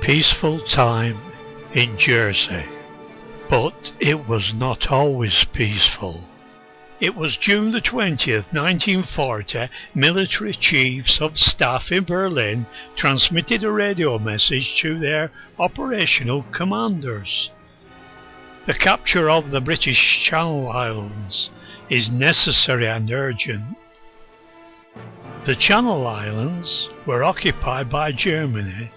peaceful time in Jersey. But it was not always peaceful. It was June the 20th, 1940, military chiefs of staff in Berlin transmitted a radio message to their operational commanders. The capture of the British Channel Islands is necessary and urgent. The Channel Islands were occupied by Germany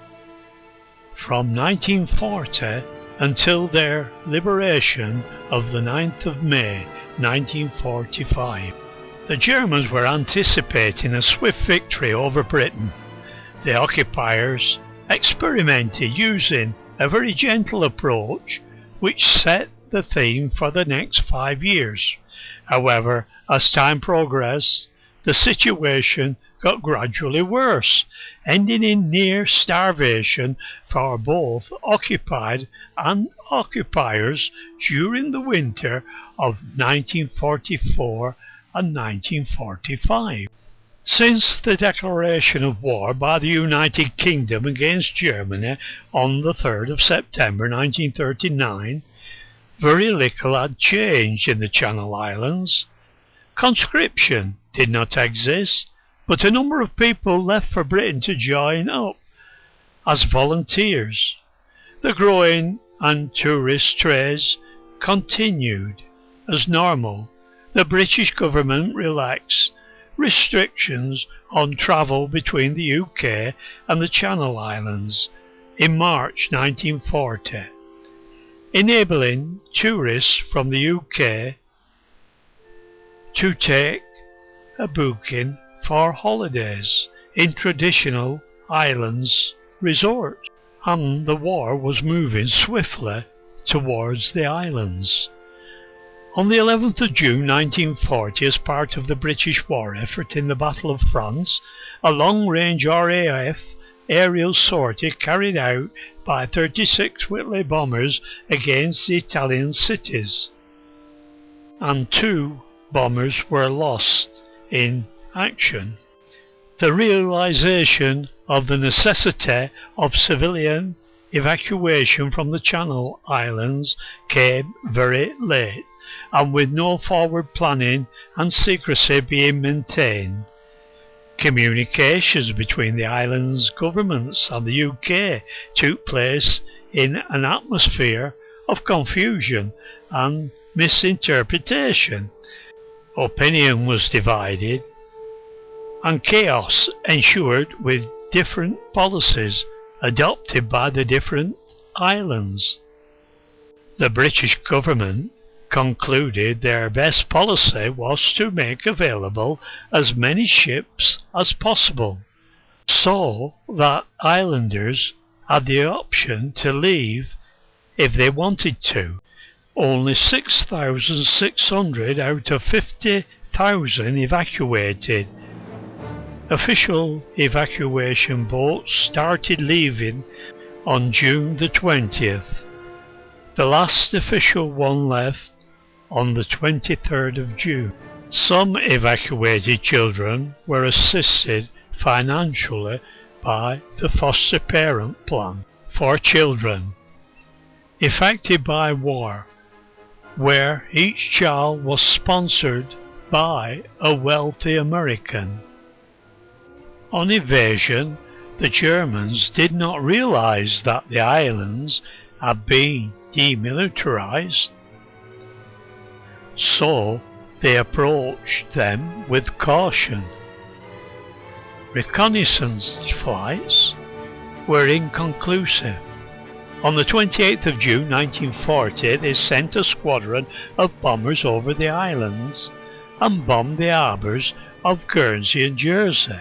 from 1940 until their liberation of the 9th of May 1945. The Germans were anticipating a swift victory over Britain. The occupiers experimented using a very gentle approach which set the theme for the next 5 years. However, as time progressed, the situation got gradually worse, ending in near starvation for both occupied and occupiers during the winter of 1944 and 1945. Since the declaration of war by the United Kingdom against Germany on the 3rd of September 1939, very little had changed in the Channel Islands. Conscription did not exist, but a number of people left for Britain to join up as volunteers. The growing and tourist trades continued as normal. The British government relaxed restrictions on travel between the UK and the Channel Islands in March 1940, enabling tourists from the UK to take a booking for holidays in traditional islands resorts, and the war was moving swiftly towards the islands. On the 11th of June 1940, as part of the British war effort in the Battle of France, a long-range RAF aerial sortie carried out by 36 Whitley bombers against the Italian cities, and 2 bombers were lost in action. The realization of the necessity of civilian evacuation from the Channel Islands came very late, and with no forward planning and secrecy being maintained. Communications between the islands' governments and the UK took place in an atmosphere of confusion and misinterpretation. Opinion was divided, and chaos ensued with different policies adopted by the different islands. The British government concluded their best policy was to make available as many ships as possible, so that islanders had the option to leave if they wanted to. Only 6,600 out of 50,000 evacuated. Official evacuation boats started leaving on June the 20th. The last official one left on the 23rd of June. Some evacuated children were assisted financially by the foster parent plan for children affected by war, where each child was sponsored by a wealthy American. On invasion, the Germans did not realize that the islands had been demilitarized, so they approached them with caution. Reconnaissance flights were inconclusive. On the 28th of June 1940, they sent a squadron of bombers over the islands and bombed the harbours of Guernsey and Jersey.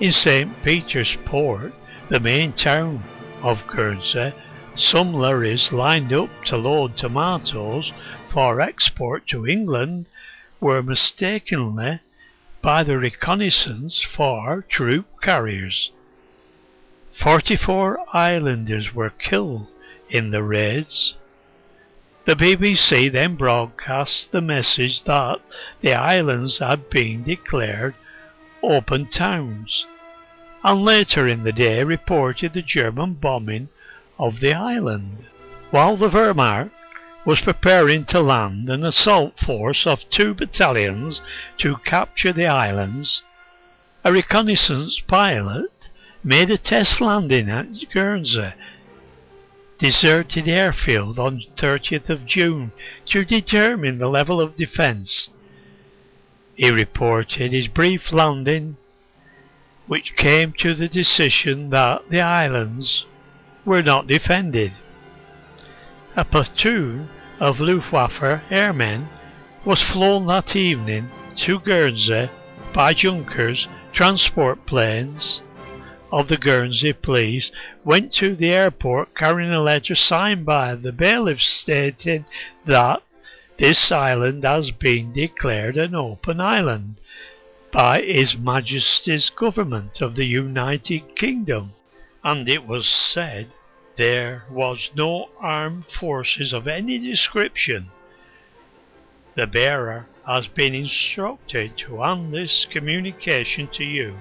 In St. Peter's Port, the main town of Guernsey, some lorries lined up to load tomatoes for export to England were mistakenly by the reconnaissance for troop carriers. 44 islanders were killed in the raids. The BBC then broadcast the message that the islands had been declared open towns. and later in the day reported the German bombing of the island. While the Wehrmacht was preparing to land an assault force of 2 battalions to capture the islands, a reconnaissance pilot made a test landing at Guernsey, deserted airfield on 30th of June to determine the level of defence. He reported his brief landing, which came to the decision that the islands were not defended. A platoon of Luftwaffe airmen was flown that evening to Guernsey by Junkers transport planes of the Guernsey police, went to the airport carrying a letter signed by the bailiff stating that this island has been declared an open island by His Majesty's Government of the United Kingdom, and it was said there was no armed forces of any description. The bearer has been instructed to hand this communication to you.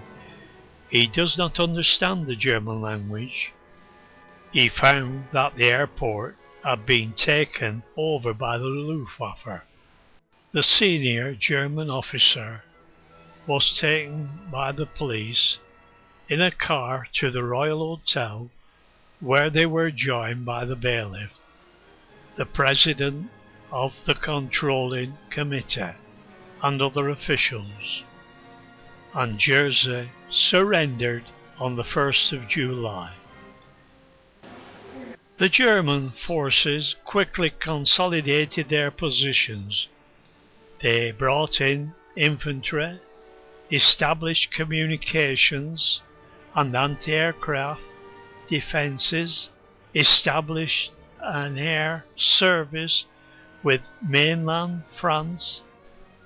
He does not understand the German language. He found that the airport had been taken over by the Luftwaffe. The senior German officer was taken by the police in a car to the Royal Hotel, where they were joined by the bailiff, the president of the controlling committee, and other officials, and Jersey surrendered on the 1st of July. The German forces quickly consolidated their positions. They brought in infantry, established communications and anti-aircraft defences, established an air service with mainland France,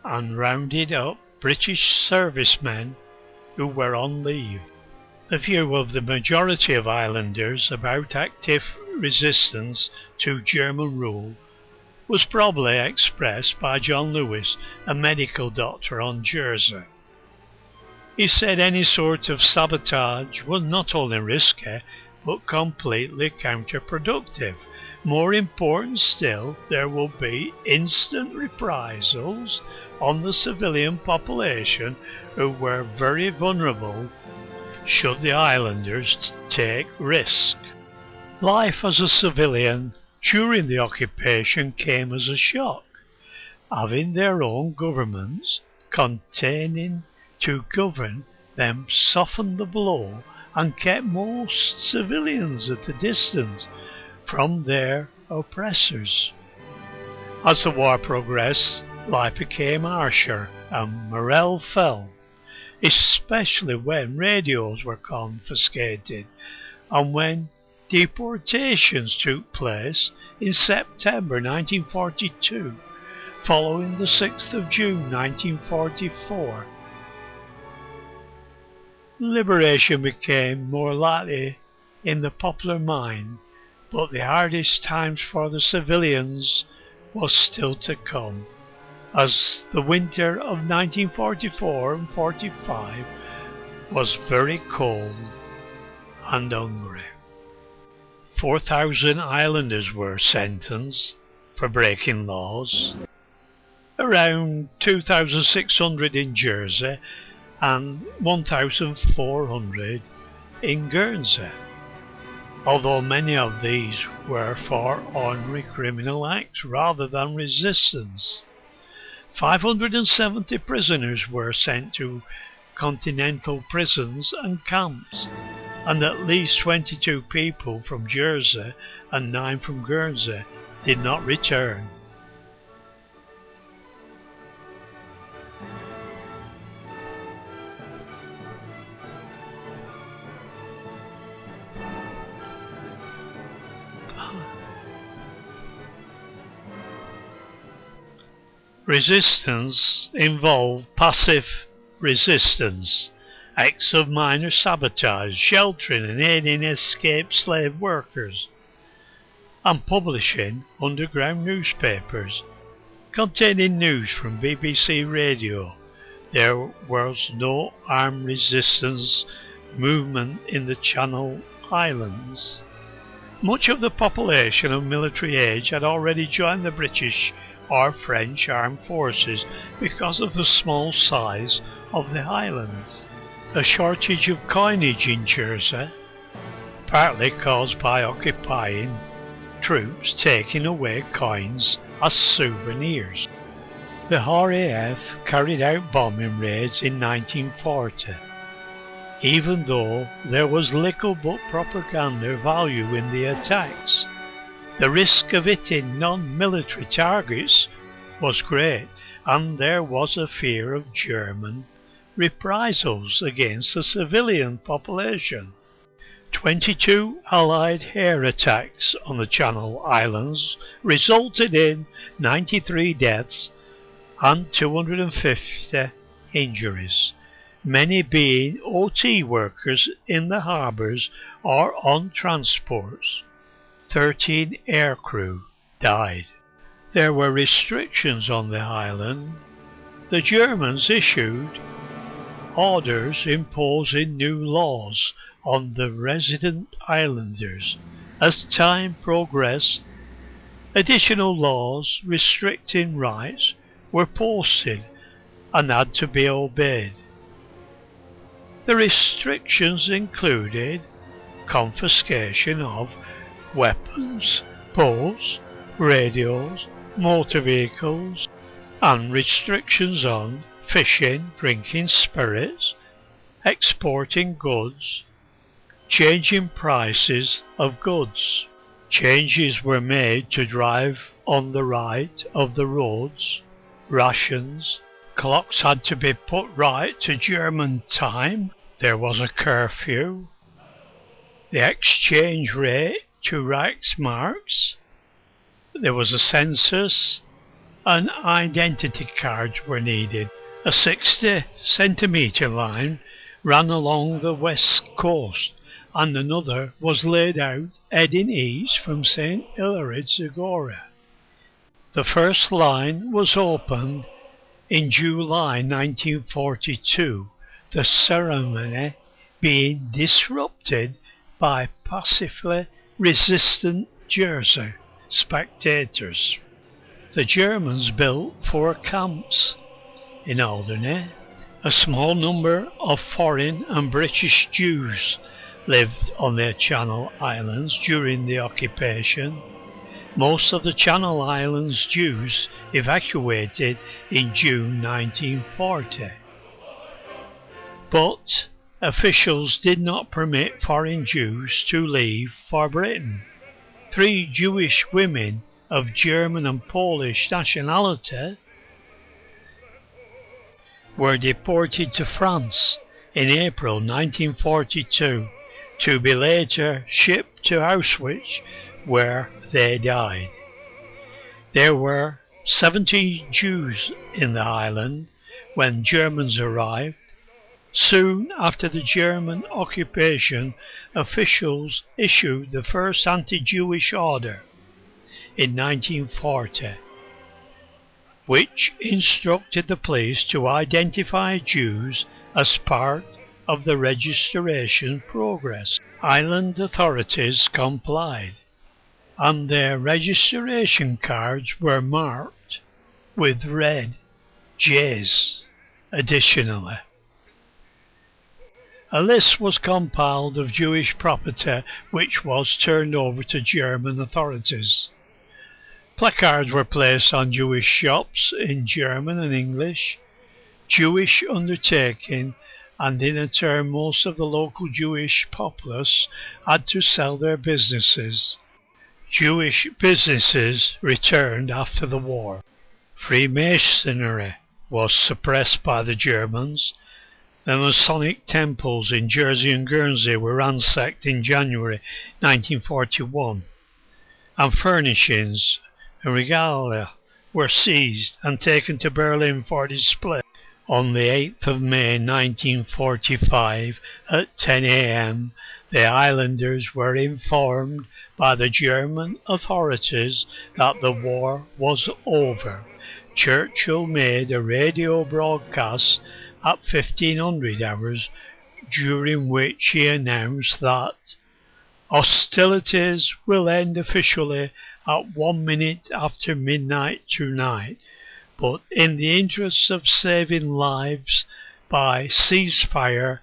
and rounded up British servicemen who were on leave. The view of the majority of islanders about active resistance to German rule was probably expressed by John Lewis, a medical doctor on Jersey. He said any sort of sabotage was not only risky but completely counterproductive. More important still, there will be instant reprisals on the civilian population who were very vulnerable should the islanders take risk. Life as a civilian during the occupation came as a shock. Having their own governments containing to govern them softened the blow and kept most civilians at a distance from their oppressors. As the war progressed, life became harsher and morale fell, especially when radios were confiscated and when deportations took place in September 1942, following the 6th of June 1944. Liberation became more likely in the popular mind, but the hardest times for the civilians was still to come, as the winter of 1944 and 45 was very cold and hungry. 4,000 islanders were sentenced for breaking laws, around 2,600 in Jersey and 1,400 in Guernsey, although many of these were for ordinary criminal acts rather than resistance. 570 prisoners were sent to continental prisons and camps, and at least 22 people from Jersey and 9 from Guernsey did not return. Resistance involved passive resistance, acts of minor sabotage, sheltering and aiding escaped slave workers, and publishing underground newspapers containing news from BBC Radio. There was no armed resistance movement in the Channel Islands. Much of the population of military age had already joined the British or French armed forces because of the small size of the islands. A shortage of coinage in Jersey, partly caused by occupying troops taking away coins as souvenirs. The RAF carried out bombing raids in 1940. Even though there was little but propaganda value in the attacks, the risk of hitting non-military targets was great, and there was a fear of German reprisals against the civilian population. 22 Allied air attacks on the Channel Islands resulted in 93 deaths and 250 injuries, many being OT workers in the harbours or on transports. 13 aircrew died. There were restrictions on the island. The Germans issued orders imposing new laws on the resident islanders. As time progressed, additional laws restricting rights were posted and had to be obeyed. The restrictions included confiscation of weapons, boats, radios, motor vehicles, and restrictions on fishing, drinking spirits, exporting goods, changing prices of goods. Changes were made to drive on the right of the roads, rations, clocks had to be put right to German time, there was a curfew, the exchange rate to Reichsmarks, there was a census, and identity cards were needed. A 60-centimetre line ran along the west coast, and another was laid out heading east from St. Hilary to Gora. The first line was opened in July 1942, the ceremony being disrupted by passively resistant Jersey spectators. The Germans built 4 camps in Alderney. A small number of foreign and British Jews lived on the Channel Islands during the occupation. Most of the Channel Islands Jews evacuated in June 1940. But officials did not permit foreign Jews to leave for Britain. 3 Jewish women of German and Polish nationality were deported to France in April 1942 to be later shipped to Auschwitz, where they died. There were 70 Jews in the island when Germans arrived. Soon after the German occupation, officials issued the first anti-Jewish order in 1940, which instructed the police to identify Jews as part of the registration progress. Island authorities complied, and their registration cards were marked with red J's. Additionally, a list was compiled of Jewish property which was turned over to German authorities. Placards were placed on Jewish shops in German and English. Jewish undertaking, and in a turn most of the local Jewish populace had to sell their businesses. Jewish businesses returned after the war. Freemasonry was suppressed by the Germans. The Masonic temples in Jersey and Guernsey were ransacked in January 1941, and furnishings and regalia were seized and taken to Berlin for display. On the 8th of May 1945 at 10 a.m. the islanders were informed by the German authorities that the war was over. Churchill made a radio broadcast at 1500 hours during which he announced that hostilities will end officially at 1 minute after midnight tonight, but in the interests of saving lives by ceasefire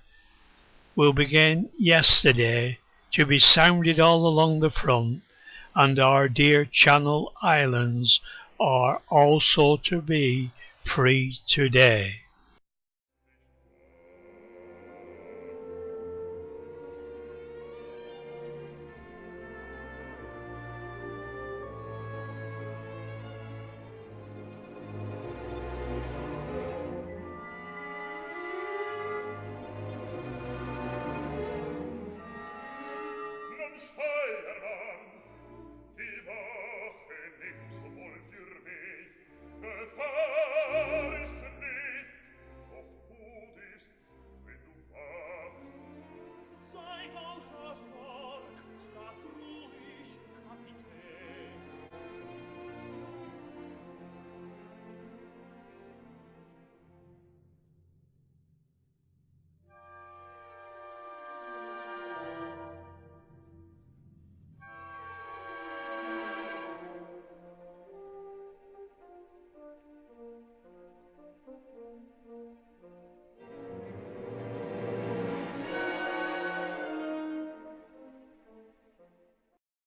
will begin yesterday to be sounded all along the front, and our dear Channel Islands are also to be free today.